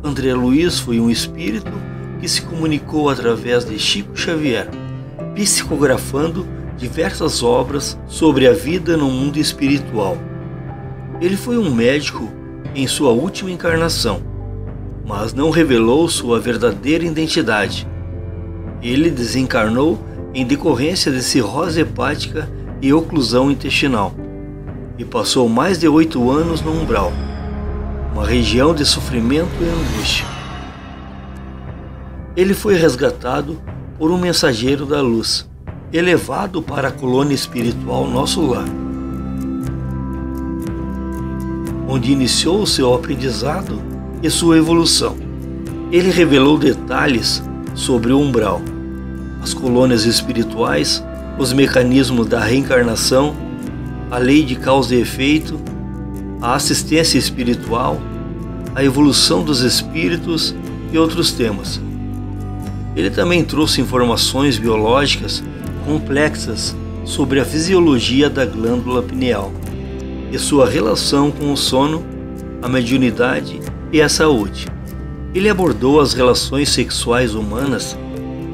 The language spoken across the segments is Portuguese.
André Luiz foi um espírito que se comunicou através de Chico Xavier, psicografando diversas obras sobre a vida no mundo espiritual. Ele foi um médico em sua última encarnação, mas não revelou sua verdadeira identidade. Ele desencarnou em decorrência de cirrose hepática e oclusão intestinal, e passou mais de 8 anos no umbral, uma região de sofrimento e angústia. Ele foi resgatado por um mensageiro da luz, elevado para a colônia espiritual Nosso Lar, onde iniciou seu aprendizado e sua evolução. Ele revelou detalhes sobre o umbral, as colônias espirituais, os mecanismos da reencarnação, a lei de causa e efeito, a assistência espiritual, a evolução dos espíritos e outros temas. Ele também trouxe informações biológicas complexas sobre a fisiologia da glândula pineal e sua relação com o sono, a mediunidade e a saúde. Ele abordou as relações sexuais humanas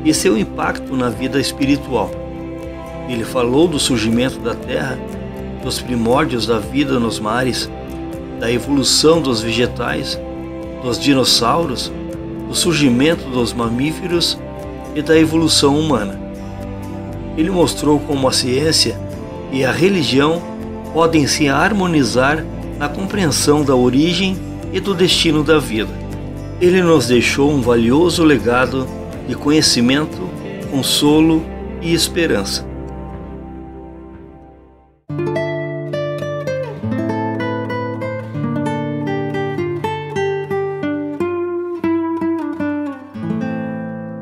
e seu impacto na vida espiritual. Ele falou do surgimento da Terra, dos primórdios da vida nos mares, da evolução dos vegetais, dos dinossauros, do surgimento dos mamíferos e da evolução humana. Ele mostrou como a ciência e a religião podem se harmonizar na compreensão da origem e do destino da vida. Ele nos deixou um valioso legado de conhecimento, consolo e esperança.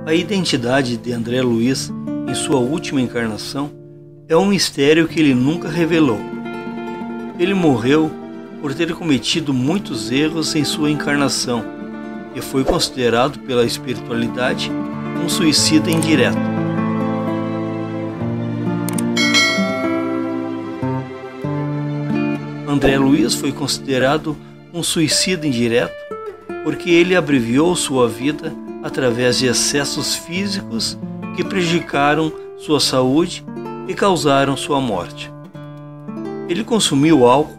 A identidade de André Luiz em sua última encarnação é um mistério que ele nunca revelou. Ele morreu por ter cometido muitos erros em sua encarnação e foi considerado pela espiritualidade um suicida indireto. André Luiz foi considerado um suicida indireto porque ele abreviou sua vida através de excessos físicos que prejudicaram sua saúde e causaram sua morte. Ele consumiu álcool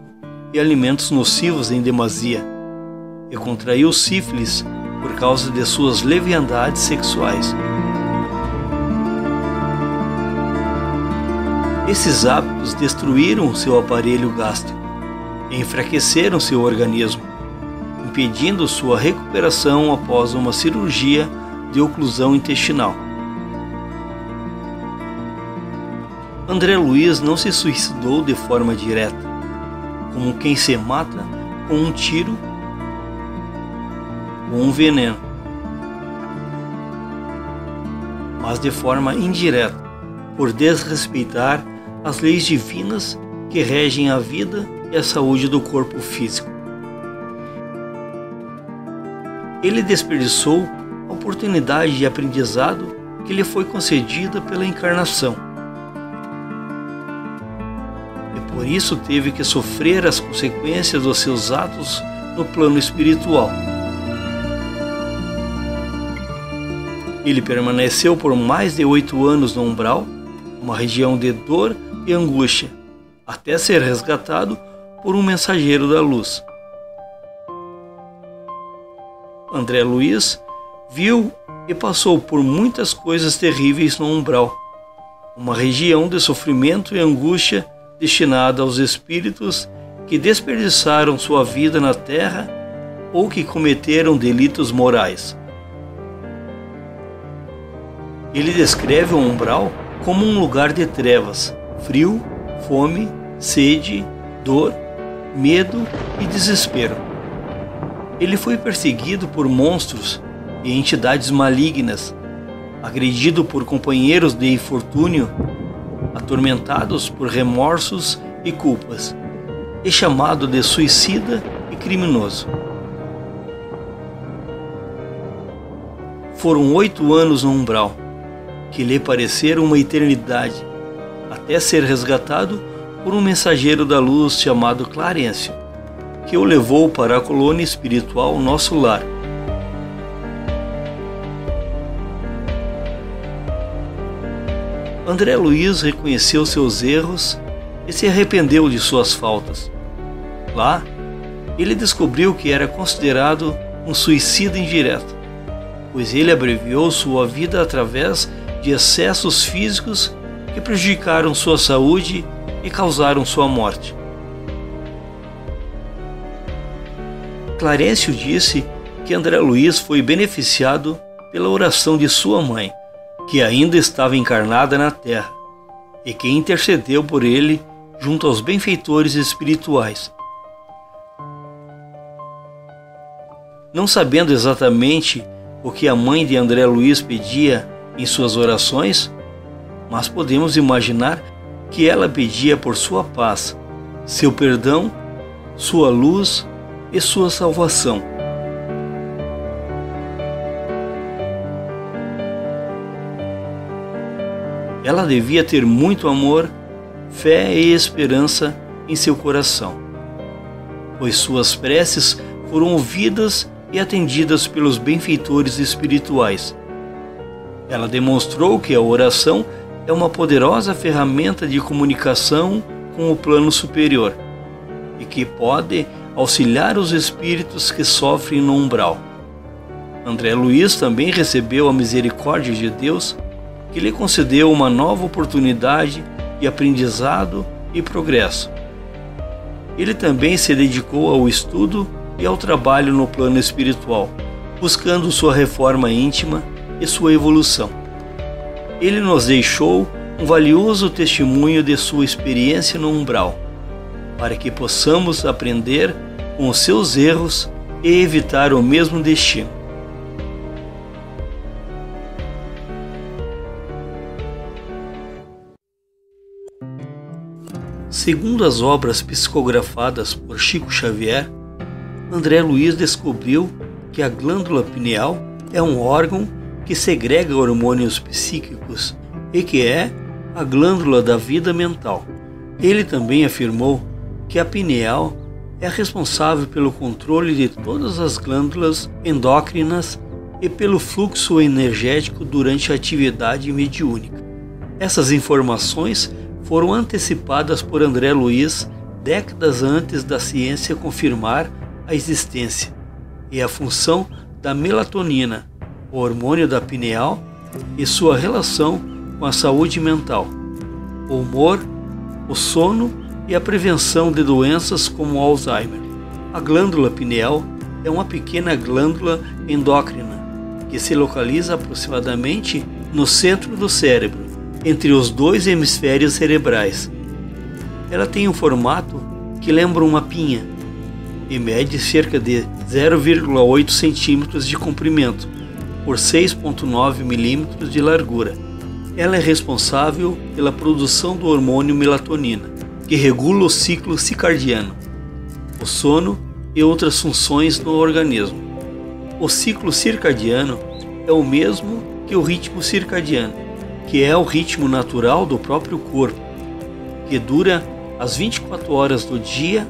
e alimentos nocivos em demasia e contraiu sífilis por causa de suas leviandades sexuais. Esses hábitos destruíram seu aparelho gástrico e enfraqueceram seu organismo, impedindo sua recuperação após uma cirurgia de oclusão intestinal. André Luiz não se suicidou de forma direta, como quem se mata com um tiro ou um veneno, mas de forma indireta, por desrespeitar as leis divinas que regem a vida e a saúde do corpo físico. Ele desperdiçou a oportunidade de aprendizado que lhe foi concedida pela encarnação. E por isso teve que sofrer as consequências dos seus atos no plano espiritual. Ele permaneceu por mais de 8 anos no umbral, uma região de dor e angústia, até ser resgatado por um mensageiro da luz. André Luiz viu e passou por muitas coisas terríveis no umbral, uma região de sofrimento e angústia destinada aos espíritos que desperdiçaram sua vida na terra ou que cometeram delitos morais. Ele descreve o umbral como um lugar de trevas, frio, fome, sede, dor, medo e desespero. Ele foi perseguido por monstros e entidades malignas, agredido por companheiros de infortúnio, atormentados por remorsos e culpas, e chamado de suicida e criminoso. Foram 8 anos no umbral, que lhe pareceram uma eternidade, até ser resgatado por um mensageiro da luz chamado Clarencio, que o levou para a colônia espiritual Nosso Lar, André Luiz reconheceu seus erros e se arrependeu de suas faltas. Lá, ele descobriu que era considerado um suicida indireto, pois ele abreviou sua vida através de excessos físicos que prejudicaram sua saúde e causaram sua morte. Clarencio disse que André Luiz foi beneficiado pela oração de sua mãe, que ainda estava encarnada na terra, e que intercedeu por ele junto aos benfeitores espirituais. Não sabendo exatamente o que a mãe de André Luiz pedia em suas orações, mas podemos imaginar que ela pedia por sua paz, seu perdão, sua luz e sua salvação. Ela devia ter muito amor, fé e esperança em seu coração, pois suas preces foram ouvidas e atendidas pelos benfeitores espirituais. Ela demonstrou que a oração é uma poderosa ferramenta de comunicação com o plano superior e que pode auxiliar os espíritos que sofrem no umbral. André Luiz também recebeu a misericórdia de Deus, que lhe concedeu uma nova oportunidade de aprendizado e progresso. Ele também se dedicou ao estudo e ao trabalho no plano espiritual, buscando sua reforma íntima e sua evolução. Ele nos deixou um valioso testemunho de sua experiência no umbral, para que possamos aprender com os seus erros e evitar o mesmo destino. Segundo as obras psicografadas por Chico Xavier, André Luiz descobriu que a glândula pineal é um órgão que segrega hormônios psíquicos e que é a glândula da vida mental. Ele também afirmou que a pineal é responsável pelo controle de todas as glândulas endócrinas e pelo fluxo energético durante a atividade mediúnica. Essas informações foram antecipadas por André Luiz décadas antes da ciência confirmar a existência e a função da melatonina, o hormônio da pineal, e sua relação com a saúde mental, o humor, o sono e a prevenção de doenças como Alzheimer. A glândula pineal é uma pequena glândula endócrina que se localiza aproximadamente no centro do cérebro, entre os dois hemisférios cerebrais. Ela tem um formato que lembra uma pinha e mede cerca de 0,8 centímetros de comprimento por 6,9 milímetros de largura. Ela é responsável pela produção do hormônio melatonina, que regula o ciclo circadiano, o sono e outras funções no organismo. O ciclo circadiano é o mesmo que o ritmo circadiano, que é o ritmo natural do próprio corpo, que dura as 24 horas do dia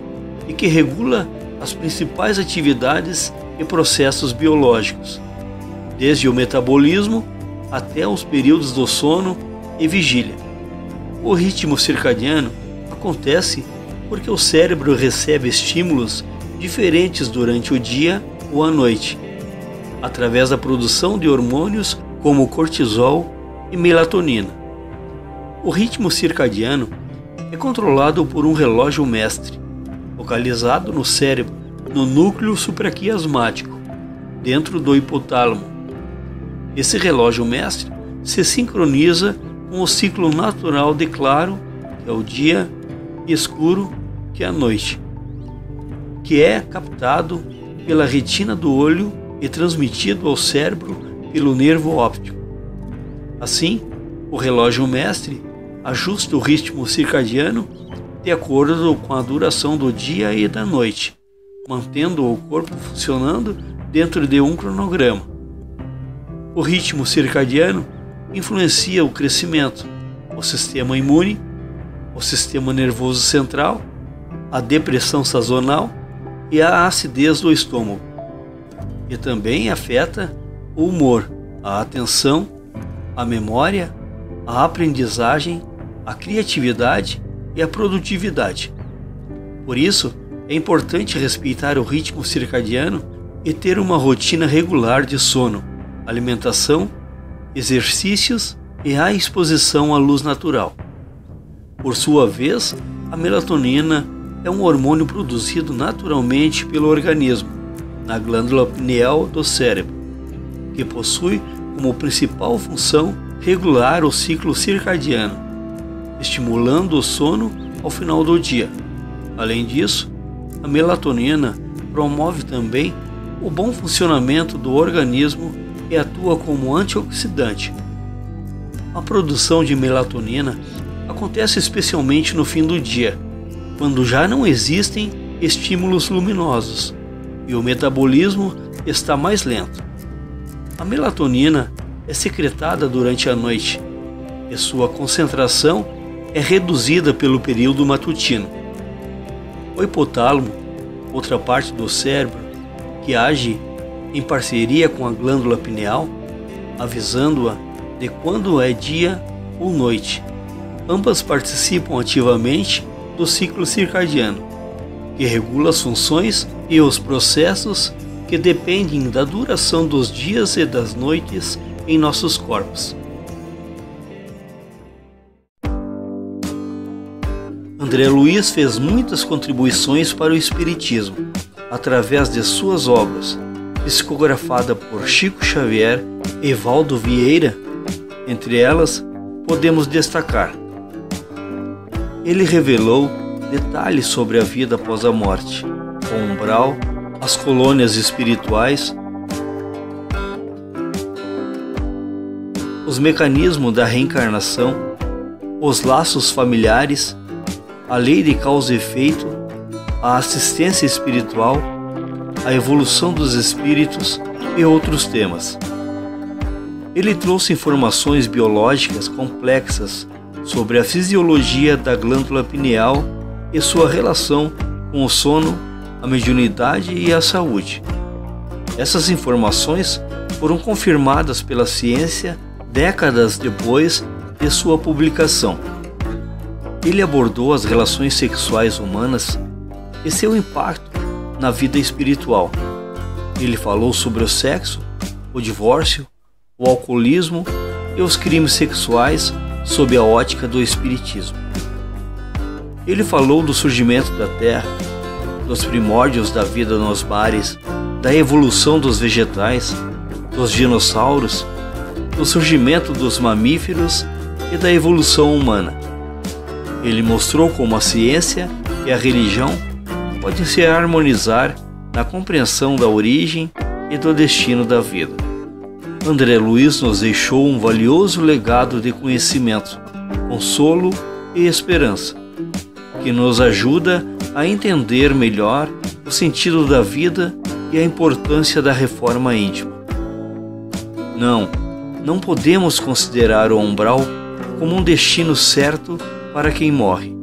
e que regula as principais atividades e processos biológicos, desde o metabolismo até os períodos do sono e vigília. O ritmo circadiano acontece porque o cérebro recebe estímulos diferentes durante o dia ou a noite, através da produção de hormônios como cortisol e melatonina. O ritmo circadiano é controlado por um relógio mestre, localizado no cérebro, no núcleo supraquiasmático, dentro do hipotálamo. Esse relógio mestre se sincroniza com o ciclo natural de claro, que é o dia, e escuro, que é a noite, que é captado pela retina do olho e transmitido ao cérebro pelo nervo óptico. Assim, o relógio mestre ajusta o ritmo circadiano de acordo com a duração do dia e da noite, mantendo o corpo funcionando dentro de um cronograma. O ritmo circadiano influencia o crescimento, o sistema imune, o sistema nervoso central, a depressão sazonal e a acidez do estômago. E também afeta o humor, a atenção, a memória, a aprendizagem, a criatividade e a produtividade. Por isso, é importante respeitar o ritmo circadiano e ter uma rotina regular de sono, alimentação, exercícios e a exposição à luz natural. Por sua vez, a melatonina é um hormônio produzido naturalmente pelo organismo, na glândula pineal do cérebro, que possui como principal função regular o ciclo circadiano, estimulando o sono ao final do dia. Além disso, a melatonina promove também o bom funcionamento do organismo e atua como antioxidante. A produção de melatonina acontece especialmente no fim do dia, quando já não existem estímulos luminosos e o metabolismo está mais lento. A melatonina é secretada durante a noite e sua concentração é reduzida pelo período matutino. O hipotálamo, outra parte do cérebro que age em parceria com a glândula pineal, avisando-a de quando é dia ou noite. Ambas participam ativamente do ciclo circadiano, que regula as funções e os processos que dependem da duração dos dias e das noites em nossos corpos. André Luiz fez muitas contribuições para o espiritismo, através de suas obras, psicografada por Chico Xavier e Evaldo Vieira. Entre elas, podemos destacar: ele revelou detalhes sobre a vida após a morte, o umbral, as colônias espirituais, os mecanismos da reencarnação, os laços familiares, a lei de causa e efeito, a assistência espiritual, a evolução dos espíritos e outros temas. Ele trouxe informações biológicas complexas sobre a fisiologia da glândula pineal e sua relação com o sono, a mediunidade e a saúde. Essas informações foram confirmadas pela ciência décadas depois de sua publicação. Ele abordou as relações sexuais humanas e seu impacto na vida espiritual. Ele falou sobre o sexo, o divórcio, o alcoolismo e os crimes sexuais sob a ótica do espiritismo. Ele falou do surgimento da Terra, dos primórdios da vida nos mares, da evolução dos vegetais, dos dinossauros, do surgimento dos mamíferos e da evolução humana. Ele mostrou como a ciência e a religião podem se harmonizar na compreensão da origem e do destino da vida. André Luiz nos deixou um valioso legado de conhecimento, consolo e esperança, que nos ajuda a entender melhor o sentido da vida e a importância da reforma íntima. Não podemos considerar o umbral como um destino certo para quem morre.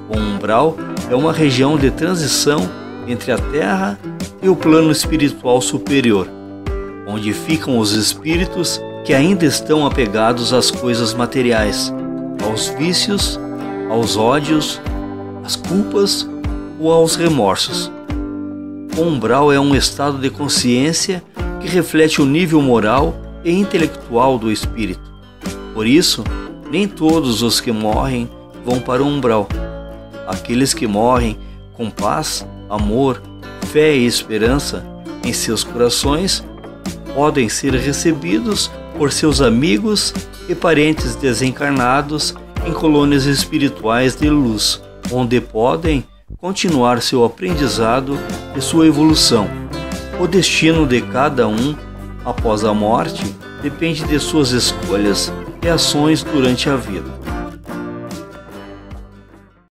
O umbral é uma região de transição entre a Terra e o plano espiritual superior, onde ficam os espíritos que ainda estão apegados às coisas materiais, aos vícios, aos ódios, às culpas ou aos remorsos. O umbral é um estado de consciência que reflete o nível moral e intelectual do espírito. Por isso, nem todos os que morrem vão para o umbral. Aqueles que morrem com paz, amor, fé e esperança em seus corações podem ser recebidos por seus amigos e parentes desencarnados em colônias espirituais de luz, onde podem continuar seu aprendizado e sua evolução. O destino de cada um após a morte depende de suas escolhas e ações durante a vida.